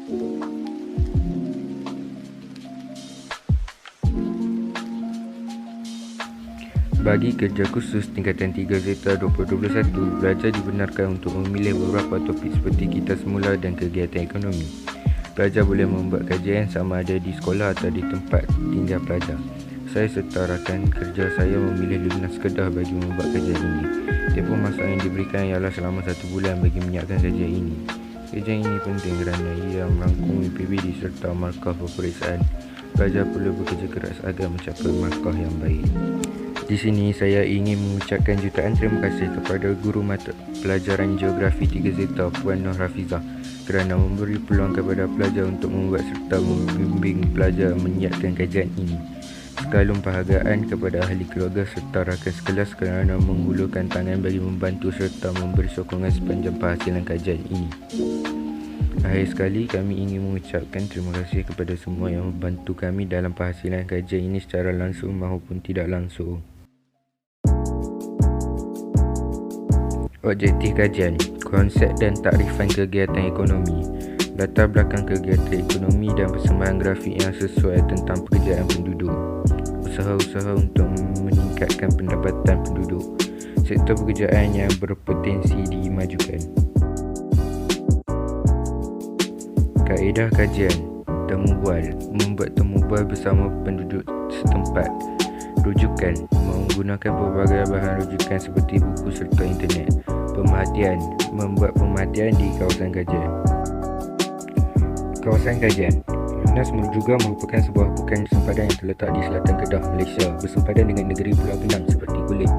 Bagi kerja khusus tingkatan 3 Zeta 2021, pelajar dibenarkan untuk memilih beberapa topik seperti kisah semula dan kegiatan ekonomi. Pelajar boleh membuat kajian sama ada di sekolah atau di tempat tinggal pelajar. Saya serta rakan kerja saya memilih Lunas Kedah bagi membuat kajian ini. Tempoh masa yang diberikan ialah selama 1 bulan bagi menyiapkan kajian ini. Kajian ini penting kerana ia merangkumi PBD serta markah peperiksaan. Pelajar perlu bekerja keras agar mencapai markah yang baik. Di sini saya ingin mengucapkan jutaan terima kasih kepada guru mata pelajaran Geografi 3 Zeta Puan Nur Hafizah kerana memberi peluang kepada pelajar untuk membuat serta membimbing pelajar menyiapkan kajian ini. Sekalum penghargaan kepada ahli keluarga serta rakan sekelas kerana menghulurkan tangan bagi membantu serta memberi sokongan sepanjang penghasilan kajian ini. Akhir sekali, kami ingin mengucapkan terima kasih kepada semua yang membantu kami dalam penghasilan kajian ini secara langsung maupun tidak langsung. Objektif kajian, konsep dan takrifan kegiatan ekonomi, latar belakang kegiatan ekonomi dan persembahan grafik yang sesuai tentang pekerjaan penduduk, usaha-usaha untuk meningkatkan pendapatan penduduk, sektor pekerjaan yang berpotensi dimajukan. Kaedah kajian, temu bual, membuat temu bual bersama penduduk setempat. Rujukan, menggunakan pelbagai bahan rujukan seperti buku serta internet. Pemerhatian, membuat pemerhatian di kawasan kajian. Kawasan kajian, Lunas juga merupakan sebuah bukan sempadan yang terletak di selatan Kedah, Malaysia, bersempadan dengan negeri Pulau Pinang seperti Kulim.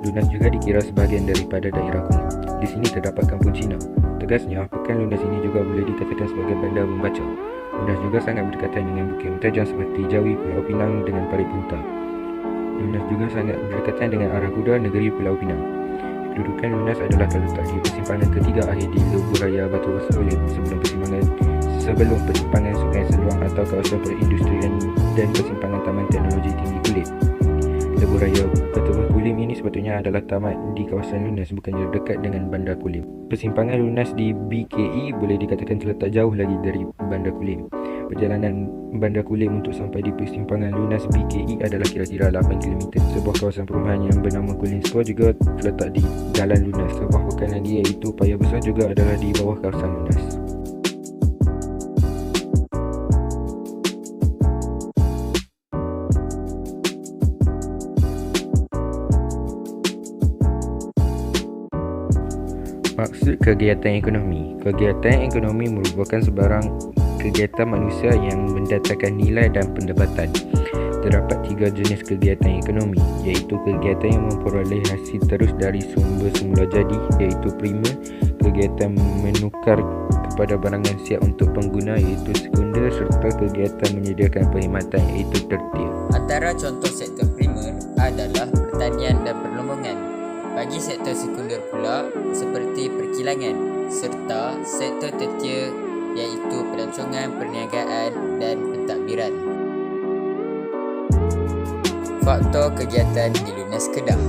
Lunas juga dikira sebahagian daripada daerah Kulim. Di sini terdapat kampung Cina. Tegasnya, pekan Lunas ini juga boleh dikatakan sebagai bandar membaca. Lunas juga sangat berdekatan dengan Bukit Mentajam seperti Jawi, Pulau Pinang dengan Parit Punta. Lunas juga sangat berdekatan dengan Arah Kuda, negeri Pulau Pinang. Kedudukan Lunas adalah terletak di persimpangan ketiga akhir di Lebuh Raya Batu Besar Kulim sebelum persimpangan Sungai Seluang atau kawasan perindustrian dan persimpangan Taman Teknologi Tinggi Kulim. Lebuh Raya Batu Besar Kulim ini sepatutnya adalah tamat di kawasan Lunas, bukannya dekat dengan Bandar Kulim. Persimpangan Lunas di BKE boleh dikatakan terletak jauh lagi dari Bandar Kulim. Perjalanan Bandar Kulim untuk sampai di persimpangan Lunas BKE adalah kira-kira 8 km. Sebuah kawasan perumahan yang bernama Kulim Square juga terletak di Jalan Lunas. Sebuah pekan lagi iaitu Paya Besar juga adalah di bawah kawasan Lunas. Maksud kegiatan ekonomi. Kegiatan ekonomi merupakan sebarang kegiatan manusia yang mendatangkan nilai dan pendapatan. Terdapat 3 jenis kegiatan ekonomi, iaitu kegiatan yang memperoleh hasil terus dari sumber semula jadi, iaitu primer, kegiatan menukar kepada barangan siap untuk pengguna, iaitu sekunder, serta kegiatan menyediakan perkhidmatan, iaitu tertier. Antara contoh sektor primer adalah pertanian dan perlombongan. Bagi sektor sekunder pula seperti perkilangan, serta sektor tertier iaitu pelancongan, perniagaan dan pentadbiran. Faktor kegiatan di Lunas Kedah.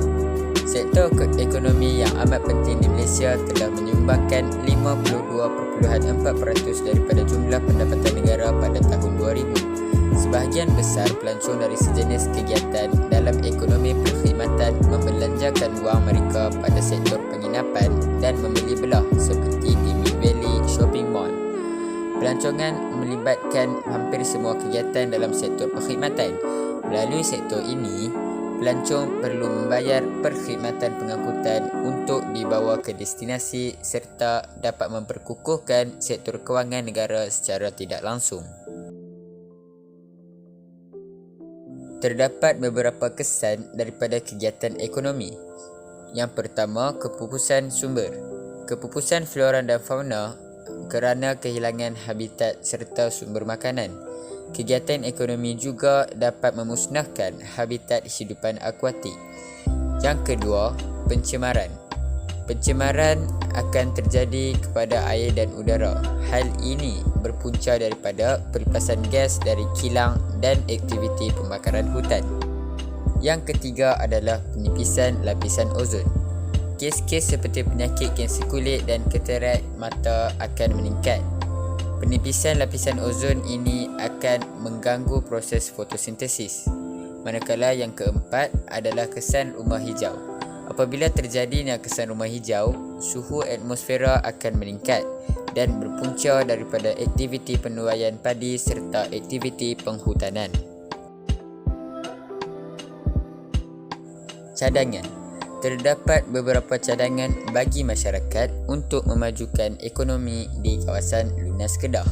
Sektor ekonomi yang amat penting di Malaysia telah menyumbangkan 52.4% daripada jumlah pendapatan negara pada tahun 2000. Sebahagian besar pelancong dari sejenis kegiatan dalam ekonomi perkhidmatan membelanjakan wang mereka pada sektor penginapan dan membeli belah seperti di Mid Valley Shopping Mall. Pelancongan melibatkan hampir semua kegiatan dalam sektor perkhidmatan. Melalui sektor ini, pelancong perlu membayar perkhidmatan pengangkutan untuk dibawa ke destinasi serta dapat memperkukuhkan sektor kewangan negara secara tidak langsung. Terdapat beberapa kesan daripada kegiatan ekonomi. Yang pertama, kepupusan sumber. Kepupusan flora dan fauna kerana kehilangan habitat serta sumber makanan. Kegiatan ekonomi juga dapat memusnahkan habitat hidupan akuatik. Yang kedua, pencemaran. Pencemaran akan terjadi kepada air dan udara. Hal ini berpunca daripada pelipasan gas dari kilang dan aktiviti pembakaran hutan. Yang ketiga adalah penipisan lapisan ozon. Kes-kes seperti penyakit kanser kulit dan katarak mata akan meningkat. Penipisan lapisan ozon ini akan mengganggu proses fotosintesis. Manakala yang keempat adalah kesan rumah hijau. Apabila terjadinya kesan rumah hijau, suhu atmosfera akan meningkat dan berpunca daripada aktiviti penuaian padi serta aktiviti penghutanan. Cadangan. Terdapat beberapa cadangan bagi masyarakat untuk memajukan ekonomi di kawasan lunas Kedah.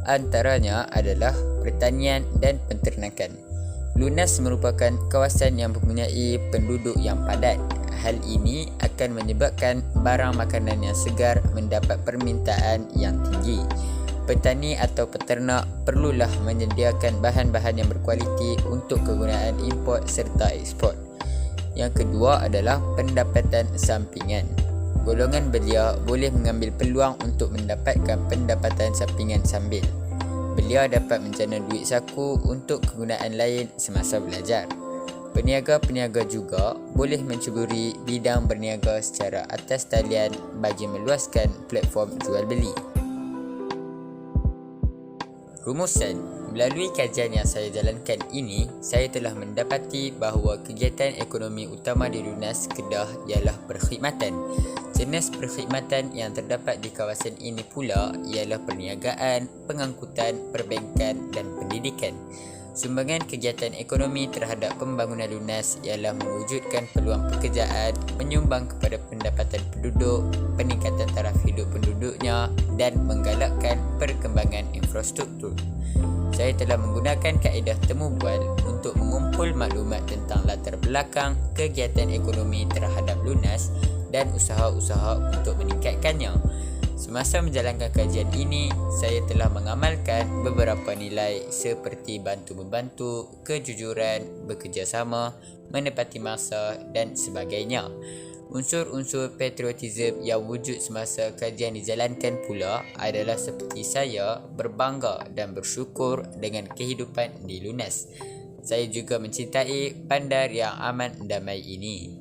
Antaranya adalah pertanian dan penternakan. Lunas merupakan kawasan yang mempunyai penduduk yang padat. Hal ini akan menyebabkan barang makanan yang segar mendapat permintaan yang tinggi. Petani atau peternak perlulah menyediakan bahan-bahan yang berkualiti untuk kegunaan import serta ekspor. Yang kedua adalah pendapatan sampingan. Golongan belia boleh mengambil peluang untuk mendapatkan pendapatan sampingan sambil. Belia dapat menjana duit saku untuk kegunaan lain semasa belajar. Peniaga-peniaga juga boleh mencuburi bidang berniaga secara atas talian bagi meluaskan platform jual beli. Rumusan. Melalui kajian yang saya jalankan ini, saya telah mendapati bahawa kegiatan ekonomi utama di Lunas Kedah ialah perkhidmatan. Jenis perkhidmatan yang terdapat di kawasan ini pula ialah perniagaan, pengangkutan, perbankan dan pendidikan. Sumbangan kegiatan ekonomi terhadap pembangunan Lunas ialah mewujudkan peluang pekerjaan, menyumbang kepada pendapatan penduduk, peningkatan taraf hidup penduduknya dan menggalakkan perkembangan infrastruktur. Saya telah menggunakan kaedah temu bual untuk mengumpul maklumat tentang latar belakang kegiatan ekonomi terhadap Lunas dan usaha-usaha untuk meningkatkannya. Semasa menjalankan kajian ini, saya telah mengamalkan beberapa nilai seperti bantu-membantu, kejujuran, bekerjasama, menepati masa dan sebagainya. Unsur-unsur patriotisme yang wujud semasa kajian dijalankan pula adalah seperti saya berbangga dan bersyukur dengan kehidupan di Lunas. Saya juga mencintai bandar yang aman damai ini.